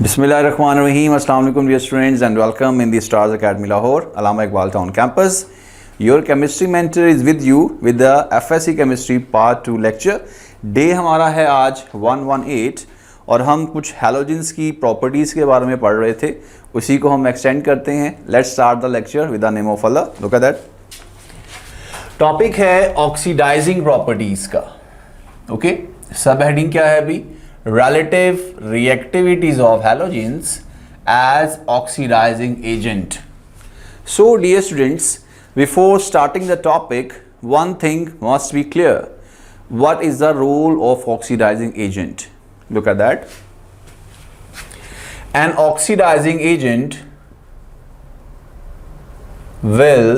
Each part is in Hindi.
Bismillahirrahmanirrahim. Assalamu alaikum dear students and welcome in the Stars Academy Lahore, Allama Iqbal Town campus. Your chemistry mentor is with you with the FSC Chemistry Part 2 lecture. Day हमारा है आज 118 और हम कुछ हैलोजेंस की प्रॉपर्टीज़ के बारे में पढ़ रहे थे, उसी को हम एक्सटेंड करते हैं. Let's start the lecture with the name of Allah. Look at that. Topic है ऑक्सीडाइजिंग प्रॉपर्टीज़ का. ओके, सब हेडिंग क्या है अभी? Relative reactivities of halogens as oxidizing agent. So dear students, before starting the topic, one thing must be clear. What is the role of oxidizing agent? Look at that. An oxidizing agent will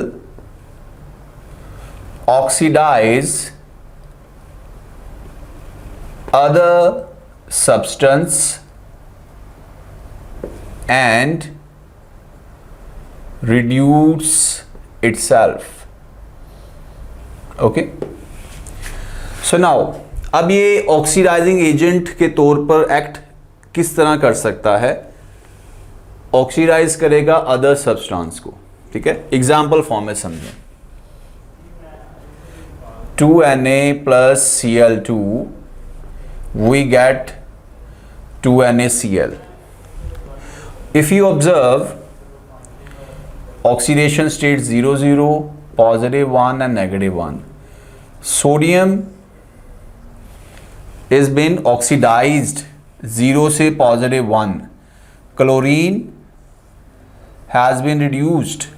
oxidize other substance and reduce itself. Okay, so now अब ये ऑक्सीडाइजिंग एजेंट के तौर पर एक्ट किस तरह कर सकता है? ऑक्सीडाइज करेगा अदर सब्सटेंस को. ठीक है, एग्जाम्पल फॉर्म में समझें. 2Na plus Cl2 we get 2NaCl. If you observe oxidation state 0 0, positive 1 and negative 1, sodium is been oxidized 0 से positive 1, chlorine has been reduced.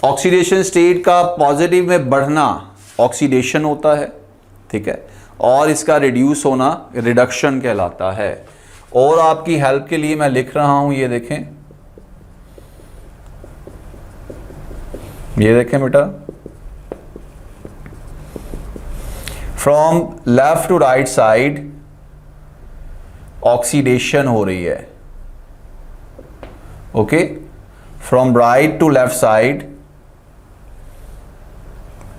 Oxidation state का पॉजिटिव में बढ़ना ऑक्सीडेशन होता है, ठीक है, और इसका रिड्यूस होना रिडक्शन कहलाता है. और आपकी हेल्प के लिए मैं लिख रहा हूं, ये देखें, ये देखें बेटा, from left to right side oxidation हो रही है. Okay, from right to left side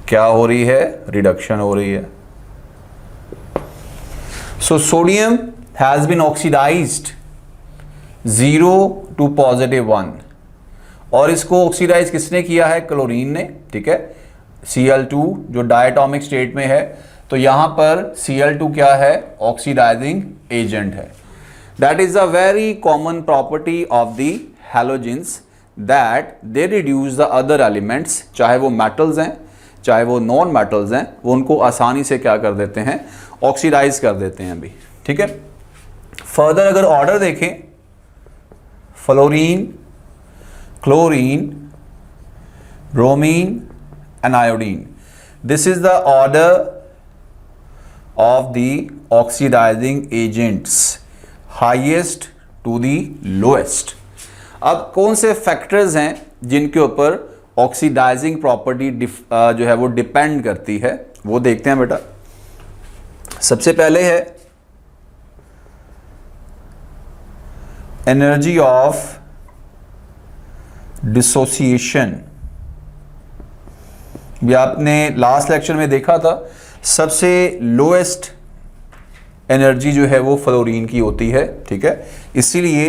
क्या हो रही है? रिडक्शन हो रही है. So sodium has been oxidized 0 to positive 1 और इसको ऑक्सीडाइज किसने किया है? क्लोरीन ने. ठीक है, Cl2 जो डायटोमिक स्टेट में है, तो यहां पर Cl2 क्या है? ऑक्सीडाइजिंग एजेंट है. That is a very common property of the halogens that they reduce the other elements, चाहे वो मेटल्स हैं चाहे वो नॉन मेटल्स हैं, वो उनको आसानी से क्या कर देते हैं? ऑक्सीडाइज कर देते हैं अभी. ठीक है, फर्दर अगर ऑर्डर देखें, fluorine, chlorine, bromine and iodine, this is the order of the oxidizing agents, highest to the lowest. अब कौन से फैक्टर्स हैं जिनके ऊपर ऑक्सीडाइजिंग प्रॉपर्टी जो है वो डिपेंड करती है, वो देखते हैं बेटा. सबसे पहले है एनर्जी ऑफ डिसोसिएशन. भी आपने लास्ट लेक्चर में देखा था, सबसे लोएस्ट एनर्जी जो है वो फ्लोरीन की होती है. ठीक है, इसीलिए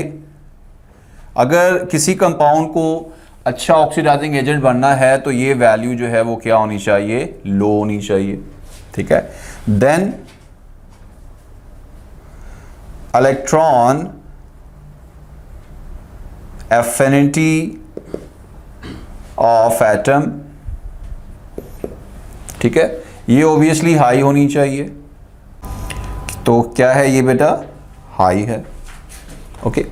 अगर किसी कंपाउंड को अच्छा ऑक्सीडाइजिंग एजेंट बनना है तो ये वैल्यू जो है वो क्या होनी चाहिए? लो होनी चाहिए. ठीक है, then electron affinity of atom, ठीक है, ये ऑब्वियसली हाई होनी चाहिए. तो क्या है ये बेटा? हाई है. Okay,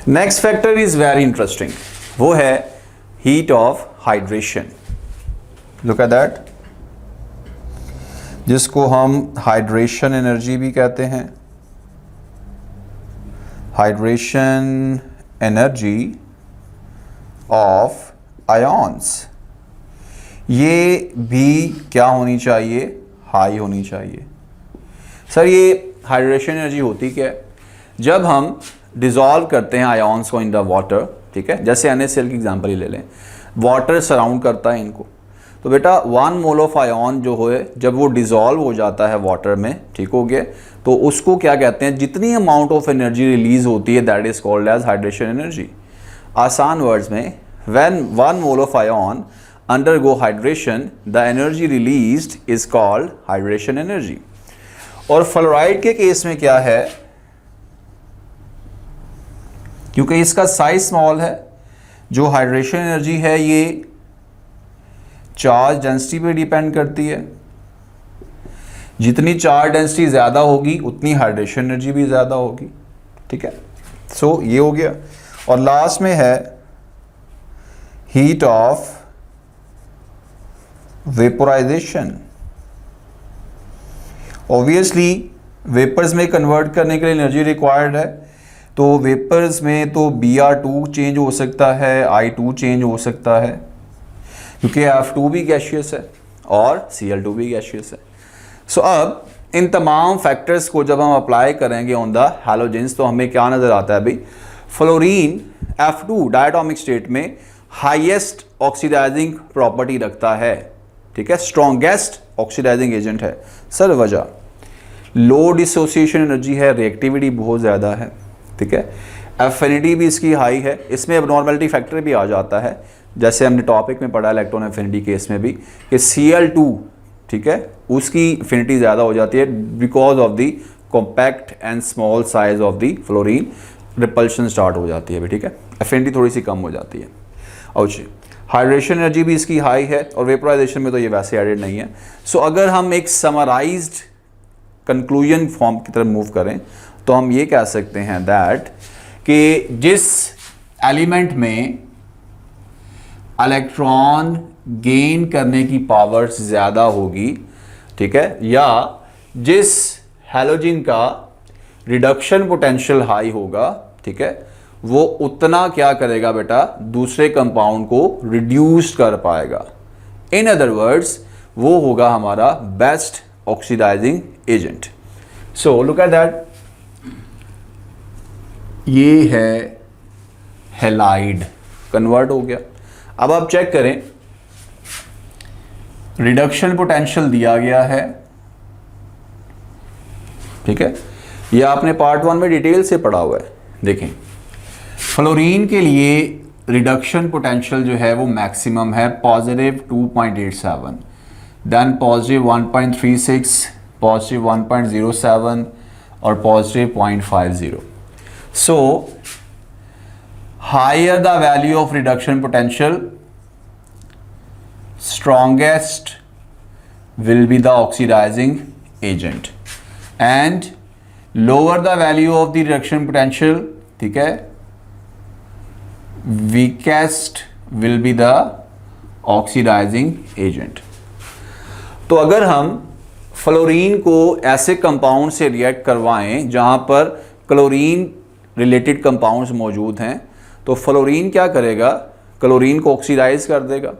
next factor is very interesting, वो है heat of hydration. Look at that, जिसको हम हाइड्रेशन एनर्जी भी कहते हैं. हाइड्रेशन एनर्जी ऑफ आयॉन्स, ये भी क्या होनी चाहिए? हाई होनी चाहिए. सर ये हाइड्रेशन एनर्जी होती क्या है? जब हम डिज़ोल्व करते हैं आयॉन्स को इन द वाटर, ठीक है, जैसे NaCl की एग्जांपल ही ले लें, वाटर सराउंड करता है इनको, तो बेटा 1 मोल ऑफ आयन जो है जब वो डिज़ोल्व हो जाता है वाटर में, ठीक हो गया, तो उसको क्या कहते हैं, जितनी अमाउंट ऑफ एनर्जी रिलीज होती है that is called as hydration energy. आसान वर्ड्स में, when 1 mole of ion undergo hydration the energy released is called hydration energy. और फ्लोराइड के केस में क्या है, क्योंकि इसका साइज स्मॉल है, जो हाइड्रेशन एनर्जी है ये चार्ज डेंसिटी पे डिपेंड करती है। जितनी चार्ज डेंसिटी ज़्यादा होगी उतनी हाइड्रेशन एनर्जी भी ज़्यादा होगी, ठीक है। सो ये हो गया। और लास्ट में है heat of vaporization. Obviously vapours में कन्वर्ट करने के लिए एनर्जी रिक्वायर्ड है, तो वेपर्स में तो Br2 चेंज हो सकता है, I2 चेंज हो सकता है, क्योंकि F2 भी गैशियस है और Cl2 भी गैशियस है। सो अब इन तमाम फैक्टर्स को जब हम अप्लाई करेंगे ऑन द हैलोजेंस तो हमें क्या नज़र आता है भाई, फ्लोरीन F2 डायटोमिक स्टेट में हाईएस्ट ऑक्सीडाइजिंग प्रॉपर्टी रखता है, ठीक है, स्ट्रॉन्गेस्ट ऑक्सीडाइजिंग एजेंट है। सर वजह लो डिसोसिएशन एनर्जी है, रिएक्टिविटी बहुत ज़्यादा है, ठीक है, एफिनिटी भी इसकी हाई है। इसमें एबनॉर्मलिटी फैक्टर भी आ जाता है, जैसे हमने टॉपिक में पढ़ा इलेक्ट्रॉन एफिनिटी केस में भी कि Cl2, ठीक है, उसकी एफिनिटी ज़्यादा हो जाती है because of the compact and small size of the fluorine, repulsion start हो जाती है, ठीक है, एफिनिटी थोड़ी सी कम हो जाती है। और हाइड्रेशन एनर्जी भी इसकी हाई है और वेपोराइजेशन में तो ये वैसे एडेड नहीं है। सो अगर हम एक समराइज्ड कंक्लूजन फॉर्म की तरफ मूव करें तो हम ये कह सकते हैं दैट कि जिस एलिमेंट में इलेक्ट्रॉन गेन करने की पावर ज़्यादा होगी, ठीक है, या जिस हैलोजन का रिडक्शन पोटेंशियल हाई होगा, ठीक है, वो उतना क्या करेगा बेटा, दूसरे कंपाउंड को रिड्यूस कर पाएगा। इन अदर वर्ड्स वो होगा हमारा best oxidizing agent. So look at that, ये है हैलाइड, कन्वर्ट हो गया। अब आप चेक करें, रिडक्शन पोटेंशियल दिया गया है, ठीक है, ये आपने पार्ट 1 में डिटेल से पढ़ा हुआ है। देखें, फ्लोरीन के लिए रिडक्शन पोटेंशियल जो है वो मैक्सिमम है पॉजिटिव 2.87, देन पॉजिटिव 1.36, पॉजिटिव 1.07 और positive 0.50। So, higher the value of reduction potential, strongest will be the oxidizing agent, and lower the value of the reduction potential, ठीक है, weakest will be the oxidizing agent। तो अगर हम फ्लोरीन को ऐसे कंपाउंड से रिएक्ट करवाएं जहां पर क्लोरीन रिलेटेड कंपाउंड्स मौजूद हैं, तो फ्लोरीन क्या करेगा, क्लोरीन को ऑक्सीडाइज कर देगा,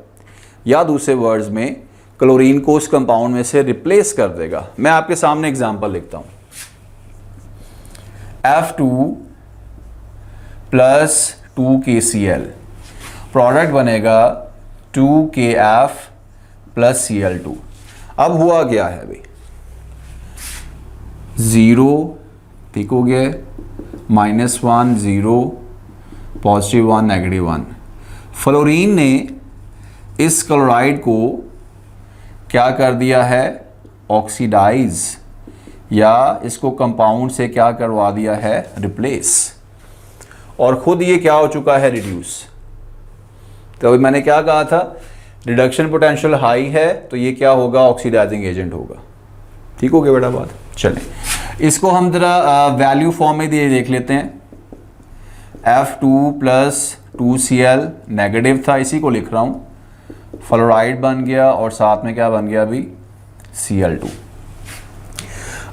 या दूसरे वर्ड्स में क्लोरीन को उस कंपाउंड में से रिप्लेस कर देगा। मैं आपके सामने एग्जांपल लिखता हूं, F2 प्लस 2KCl, प्रोडक्ट बनेगा 2KF प्लस Cl2। अब हुआ क्या है भाई, 0, ठीक हो गया, -1 0, +1 -1। फ्लोरीन ने इस क्लोराइड को क्या कर दिया है, ऑक्सीडाइज, या इसको कंपाउंड से क्या करवा दिया है, रिप्लेस, और खुद ये क्या हो चुका है, रिड्यूस। तो अभी मैंने क्या कहा था, रिडक्शन पोटेंशियल हाई है तो ये क्या होगा, ऑक्सीडाइजिंग एजेंट होगा। ठीक हो गया बेटा बात। चलें इसको हम जरा वैल्यू फॉर्म में दिए देख लेते हैं। F2 प्लस 2Cl नेगेटिव था, इसी को लिख रहा हूँ, फ्लोराइड बन गया और साथ में क्या बन गया अभी, Cl2।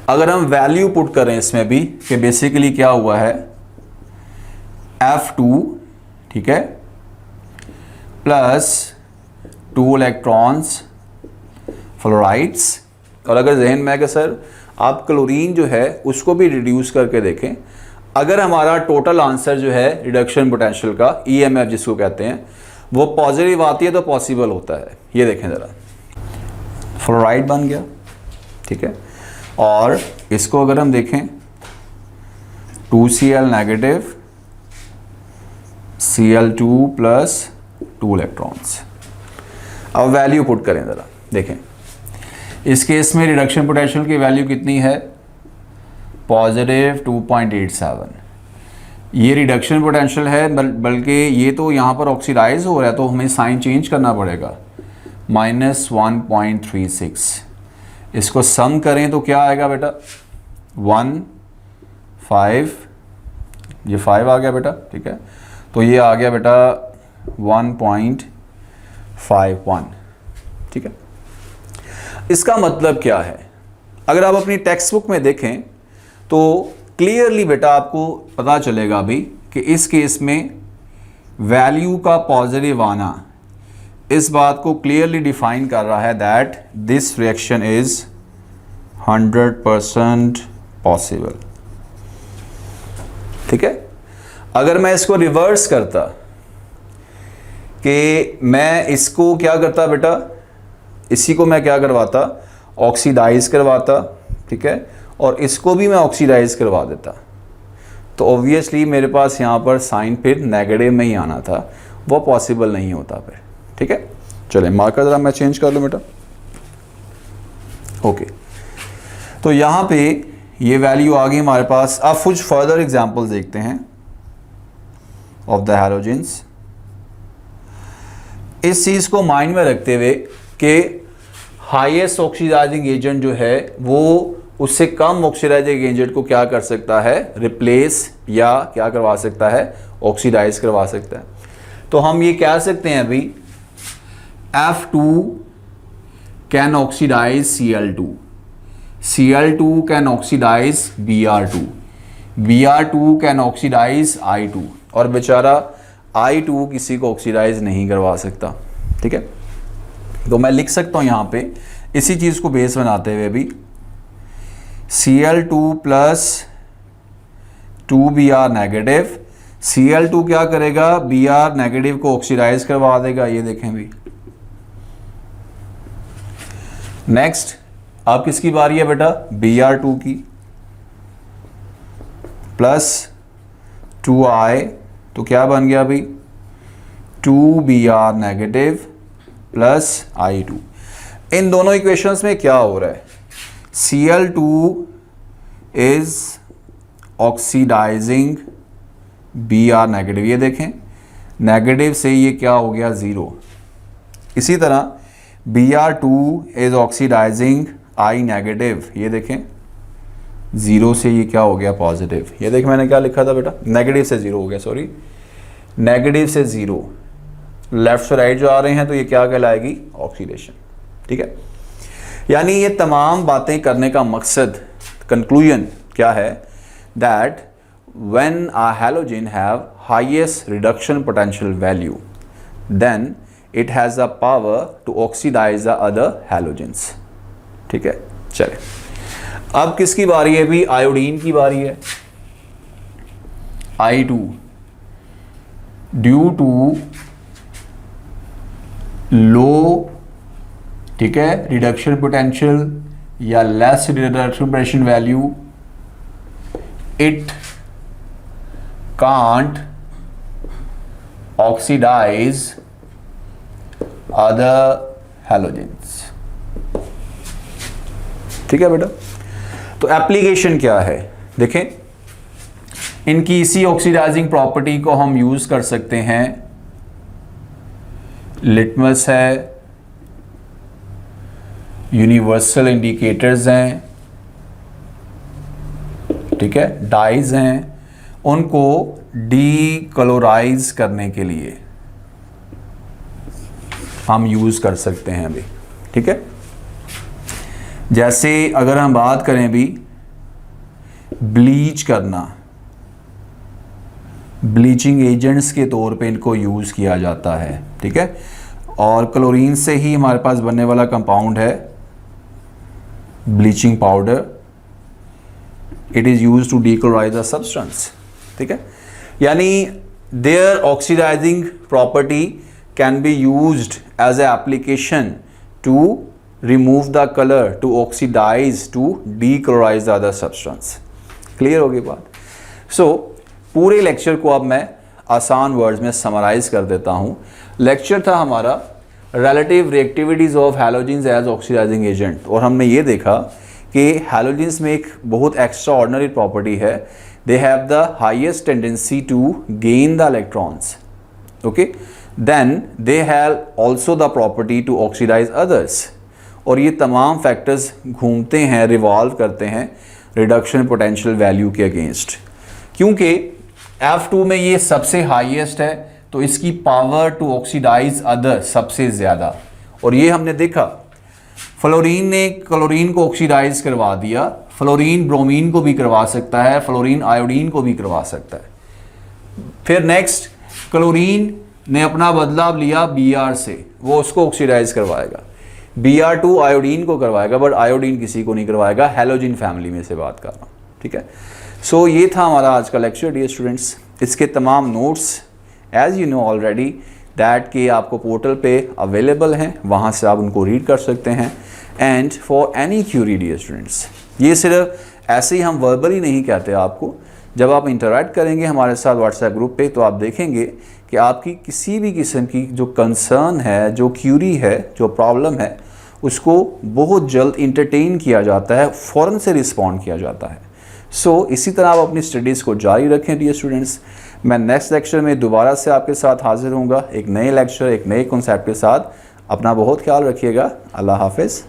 अगर हम वैल्यू पुट करें इसमें भी कि बेसिकली क्या हुआ है, F2 ठीक है प्लस 2 इलेक्ट्रॉन्स फ्लोराइड्स, और अगर जहन में है कि सर आप क्लोरीन जो है उसको भी रिड्यूस करके देखें, अगर हमारा टोटल आंसर जो है रिडक्शन पोटेंशियल का EMF जिसको कहते हैं वो पॉजिटिव आती है तो पॉसिबल होता है। ये देखें ज़रा, फ्लोराइड बन गया, ठीक है। और इसको अगर हम देखें 2Cl negative, Cl2 plus 2 electrons. अब वैल्यू पुट करें ज़रा, देखें इस केस में रिडक्शन पोटेंशियल की वैल्यू कितनी है, पॉजिटिव 2.87। ये रिडक्शन पोटेंशियल है, बल्कि ये तो यहाँ पर ऑक्सीडाइज हो रहा है, तो हमें साइन चेंज करना पड़ेगा, -1.36। इसको सम करें तो क्या आएगा बेटा, 1 5, ये 5 आ गया बेटा, ठीक है। तो ये आ गया बेटा 1.51, ठीक है। इसका मतलब क्या है, अगर आप अपनी टेक्स्ट बुक में देखें तो क्लियरली बेटा आपको पता चलेगा अभी कि इस केस में वैल्यू का पॉजिटिव आना इस बात को क्लियरली डिफाइन कर रहा है that this reaction is 100% possible, ठीक है। अगर मैं इसको रिवर्स करता कि मैं इसको क्या करता बेटा, इसी को मैं क्या करवाता, ऑक्सीडाइज करवाता, ठीक है, और इसको भी मैं ऑक्सीडाइज करवा देता, तो ऑब्वियसली मेरे पास यहाँ पर साइन फिर नेगेटिव में ही आना था, वो पॉसिबल नहीं होता फिर, ठीक है। चले मार्कर ज़रा मैं चेंज कर लूँ बेटा, ओके। तो यहाँ पे ये वैल्यू आ गई हमारे पास। अब कुछ फर्दर एग्जांपल्स देखते हैं ऑफ द हैलोजेंस। इस चीज़ को माइंड में रखते हुए कि हाईएस्ट ऑक्सीडाइजिंग एजेंट जो है वो उससे कम ऑक्सीडाइजिंग एजेंट को क्या कर सकता है, रिप्लेस या क्या करवा सकता है, ऑक्सीडाइज करवा सकता है। तो हम ये कह सकते हैं अभी F2 can oxidize Cl2, Cl2 can oxidize Br2, Br2 can oxidize I2, और बेचारा I2 किसी को ऑक्सीडाइज नहीं करवा सकता, ठीक है। तो मैं लिख सकता हूँ यहाँ पे इसी चीज़ को बेस बनाते हुए भी Cl2 plus 2Br negative, Cl2 क्या करेगा, Br नेगेटिव को ऑक्सीडाइज करवा देगा, ये देखें भी। नेक्स्ट अब किसकी बारी है बेटा, Br2 की, प्लस 2I, तो क्या बन गया अभी 2Br नेगेटिव प्लस I2। इन दोनों इक्वेशंस में क्या हो रहा है, Cl2 is oxidising Br negative, ये देखें नेगेटिव से ये क्या हो गया 0। इसी तरह Br2 is oxidising I negative, ये देखें 0 से ये क्या हो गया पॉजिटिव। ये देखें मैंने क्या लिखा था बेटा, नेगेटिव से 0 हो गया, सॉरी नेगेटिव से 0, लेफ्ट से राइट जो आ रहे हैं तो ये क्या कहलाएगी, ऑक्सीडेशन, ठीक है। यानी ये तमाम बातें करने का मकसद, कंक्लूजन क्या है, that when a halogen have highest reduction potential value then it has a power to oxidize the other halogens, ठीक है। चले अब किसकी बारी है भी, आयोडीन की बारी है। I2 ड्यू टू लो, ठीक है, रिडक्शन पोटेंशियल या less reduction potential value, it can't oxidize other halogens, ठीक है बेटा। तो एप्लीकेशन क्या है, देखें इनकी इसी ऑक्सीडाइजिंग प्रॉपर्टी को हम यूज कर सकते हैं, लिटमस है, यूनिवर्सल इंडिकेटर्स हैं, ठीक है, डाइज हैं, उनको डीकलोराइज करने के लिए हम यूज कर सकते हैं अभी, ठीक है। जैसे अगर हम बात करें भी ब्लीच करना, ब्लीचिंग एजेंट्स के तौर पे इनको यूज़ किया जाता है, ठीक है। और क्लोरीन से ही हमारे पास बनने वाला कंपाउंड है bleaching powder, it is use to dechlorize the substance, ठीक है। यानी their oxidizing property can be used as a application to remove the color to oxidize to dechlorize the other substance। Clear होगी बात। सो पूरे लेक्चर को अब मैं आसान वर्ड्स में समराइज कर देता हूँ। लेक्चर था हमारा relative reactivities of halogens as oxidizing agent, और हमने ये देखा कि हैलोजेंस में एक बहुत एक्स्ट्रा ऑर्डिनरी प्रॉपर्टी है, they have the highest tendency to gain the electrons, okay, then they have also the property to oxidize others, और ये तमाम फैक्टर्स घूमते हैं, रिवॉल्व करते हैं रिडक्शन पोटेंशियल वैल्यू के अगेंस्ट। क्योंकि F2 में ये सबसे हाईएस्ट है तो इसकी पावर टू ऑक्सीडाइज अदर सबसे ज़्यादा, और ये हमने देखा फ्लोरीन ने क्लोरीन को ऑक्सीडाइज करवा दिया, फ्लोरीन ब्रोमीन को भी करवा सकता है, फ्लोरीन आयोडीन को भी करवा सकता है। फिर नेक्स्ट क्लोरीन ने अपना बदलाव लिया Br से, वो उसको ऑक्सीडाइज करवाएगा, Br2 आयोडीन को करवाएगा, बट आयोडीन किसी को नहीं करवाएगा, हैलोजन फैमिली में से बात कर रहा हूँ, ठीक है। सो ये था हमारा आज का लेक्चर डियर स्टूडेंट्स। इसके तमाम notes as you know already that कि आपको पोर्टल पे अवेलेबल हैं, वहाँ से आप उनको रीड कर सकते हैं। And for any query dear students, ये सिर्फ ऐसे ही हम वर्बली नहीं कहते आपको, जब आप इंटरैक्ट करेंगे हमारे साथ व्हाट्सएप ग्रुप पे तो आप देखेंगे कि आपकी किसी भी किस्म की जो कंसर्न है, जो क्यूरी है, जो प्रॉब्लम है, उसको बहुत जल्द इंटरटेन किया जाता है, फ़ौरन से रिस्पॉन्ड किया जाता है। सो इसी तरह आप अपनी स्टडीज़ को जारी रखें डियर स्टूडेंट्स। मैं नेक्स्ट लेक्चर में दोबारा से आपके साथ हाजिर होऊंगा, एक नए लेक्चर, एक नए कॉन्सेप्ट के साथ। अपना बहुत ख्याल रखिएगा। अल्लाह हाफिज़।